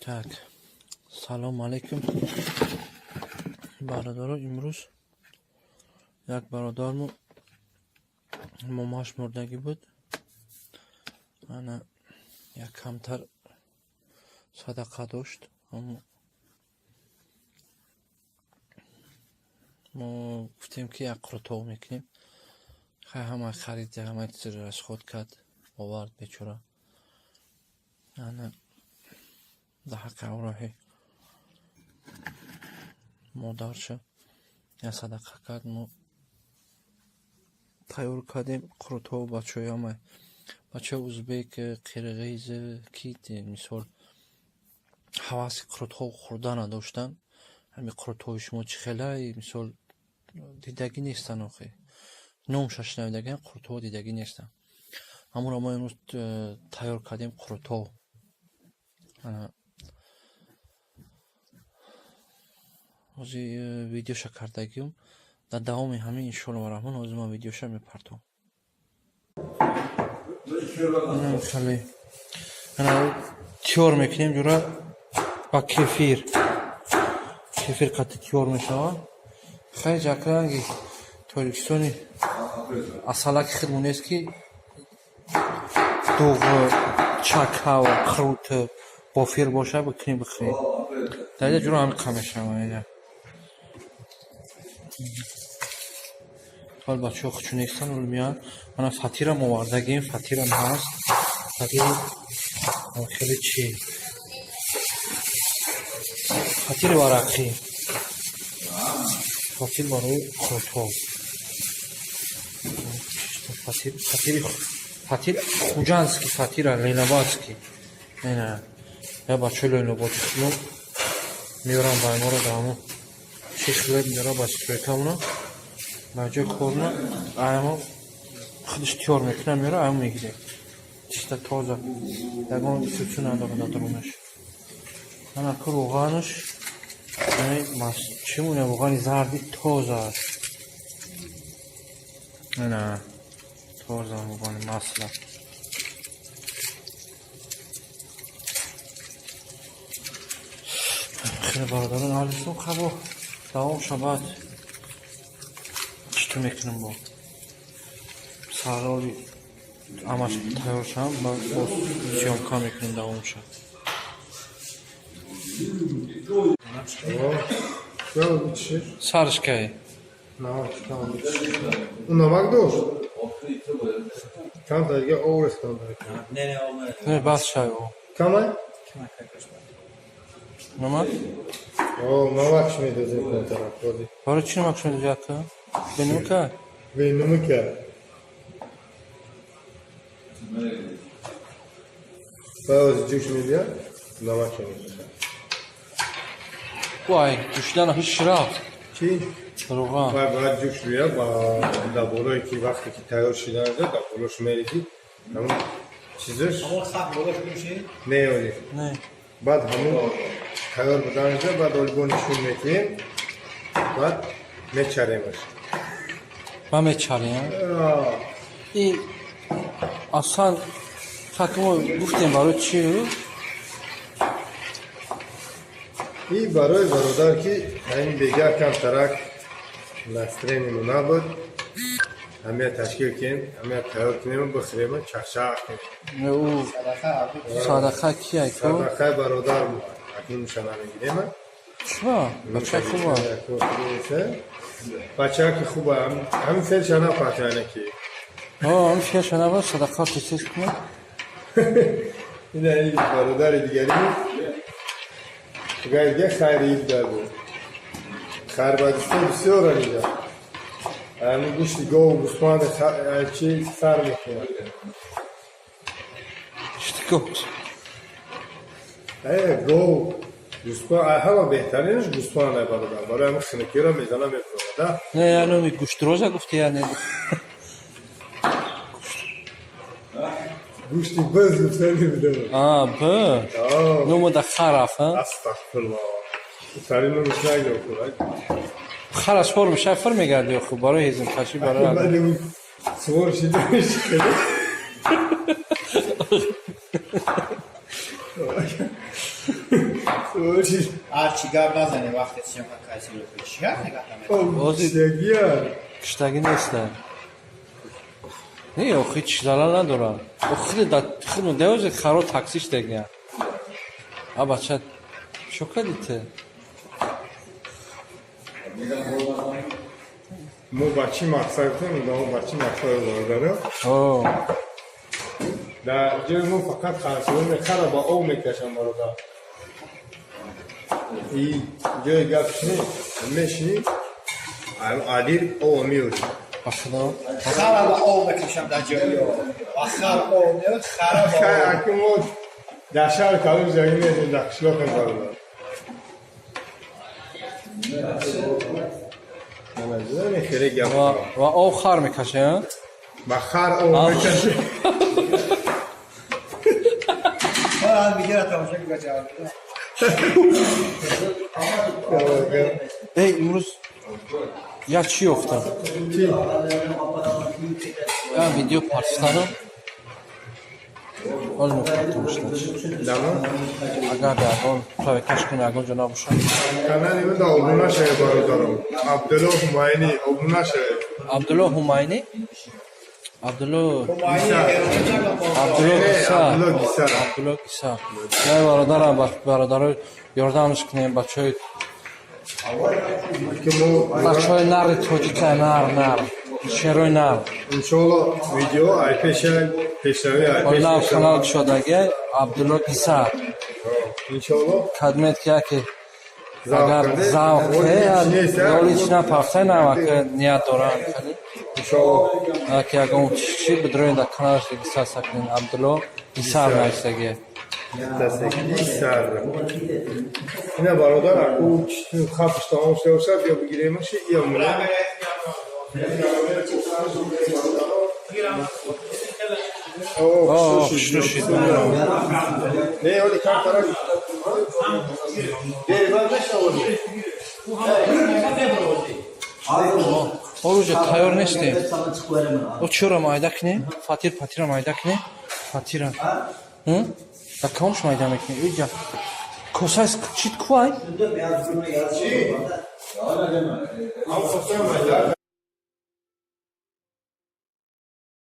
Так, салом алейкум бародаро. Имрӯз як бародармо момаш мурдагӣ буд. Ана як камтар садақа дошт. Аммо мо гуфтем ки як қуртоғ мекунем. Хай ҳама харид, ҳама чиз расход кард, овард бечора. Ана да ҳаққи авроҳи модарша я садақа кард. Мо тайёр кардем қуртоғ бачаҳои ҳама бачаҳои узбек, қирғиз ки мисол ҳаваси қуртоғ хӯрдан надоштанд. ҳами қуртоғи шумо чӣ хелай мисол дидагӣ нестанд, охе номша шунавидагиам қуртоғ дидагӣ нестанд. Ҳамонро мо имрӯз тайёр кардем қуртоғ. ҳозир видеоша кардагиам. дар давоми ҳамин иншоалло ва раҳмон ҳозир ман видеоша мепартовам. хеле тиёр мекунем ҷура ба кефир қати тиёр мешавад. хай ҷакранги тоҷикистони асалаки худмон нест ки дуғ чака ва хурд бофир боша бикунем бихӯрем. дар ин ҷура ҳамин қа мешавад. ҳол бачаҳо хучу нестанд, вале меянд. Мана фатирам овардагием, фатирам ҳаст. фатири хеле чӣ? фатири варақӣ. фатир барои қуртоғ. фатир хуҷанский, фатира ленобадский. Мена я бачаҳои ленобади худам меёрам ба иморо да ҳамон шиш хлеб меёрам ба стройкамона. Баҷои корна аймо худаш тиёр мекунам, меёра аймо мегирем. Чиста тоза. Ягон сӯсӯ надора надоронаш. Ана ку роғанаш чӣ муна роғани зарди тозааш. Ана тоза роғани масла. хеле бародарон алифон қабо давом шабад чӣ мекунам бо сароли ҳамаш тайёр шавам боз сёмка мекунем давом шад. Сарышкай. Намак дошт? Кам дарга оврес кам дарга. Не бас шай о. Камай? Намак? О, намак шмедозем кам тараф боди. Бара чӣ намак шмедози ака? Бенумка? Бенумка. Баъз ҷӯш медиҳад, намак шмедозем. Вай, ҷӯшидана ҳич рафт. Чӣ? Роған. Баъд ҷӯш биёд ба дар болое ки вақте ки тайёр шуда дар болош мерезӣ. Ҳамон чизаш? Не оли. Не. Баъд ҳамон тайёр буданҷа баъд олибо нишон метиҳем. Баъд мечаремаш. Ба мечарем? И аслан так мо гуфтем барои чӣ? И барои бародар ки ин бегар камтарак настроение набуд. Ҳамея ташкил кунем, ҳамея тайёр кунем, бихӯрем, чахчах кунем. Ӯ садақа кия ку? Садақаи бародар акин нишона мегирем. Чува? Бача хуба? Бача ки хуба, ҳамин фелша напатяне ки. Ҳамин фелша наба садақа тез кунем. Ина ин бародари дигари гайга хайри дар буд. Харбадистон бисёр ида. Ҳамин гӯшти гов, гӯспанд чӣ сар мекунад. Гӯшти гов? Гов, гӯспанд ҳама беҳтаринаш гӯспанд бародар. Барои ҳамин хинукиро мезана мефурада. Не, я номи гӯштроза гуфти я не. Гӯшти биз гуфта небудам. Б. Номо да хараф, а? Астағфируллоҳ. Сари номиш нагуфтад. Харас фор мешай, фор мегарди охо барои ҳизм каши барои. Баъди сувори шидамиш када. هرچی گپ نزنی وقتی چیم کسی رو پیش کرد نگاه بازیگر کشتگی نیستن. نه آخه چیز زلال ندارن. خیلی دیوز خراب تاکسیش دیگه. بچه شکلیته. مو بچی مقصد کنیم دامو بچی مقصد داره در جای مو فقط خرسون خرا با او میکشم بالا این جای گفت نی میشنی عادیر او میوش اصلا خراب او بکشم در جایی آخر او نه خراب او اکنون در شهر کالوش جایی میدیم در قشلاق بالا نمیدونم خیلی گفت و او خر میکشه. بخار او میکشه هم میگه تماشا که جواب ای امروز یا چی افتاد؟ یا ویدیو پارستانم حال مفتمش دامن اگر در حال پرویکش کنی اگر جناب شد کانال ایمون دا ابونا شده بارو دارم عبدالله هماینی ابونا شده عبدالله هماینی عبدالله گیسا یا برادر یاردمش کنیم بچه های نر توجیکه نر شیروی نر انشالله ویدیو ای پیشنوی ای نو کانال شدگه عبدالله گیسا انشالله خدمت که اگر زوقه یالی چی نپرسه که نیت دارن انشالله که اگر اون چی بدروین در کانالش گیسا سکنین عبدالله گیسا نشتگه دستگی سر اینه برادر اکو خفش تمام شده باشد یا بگیریمش یا مونه شروع شد نه ولی کم طرف روز تایار نیستیم او چرا مایده کنیم؟ فاتیر مایده کنیم؟ فاتیر در کامش مایده میکنیم اینجا کسای چیت کوای؟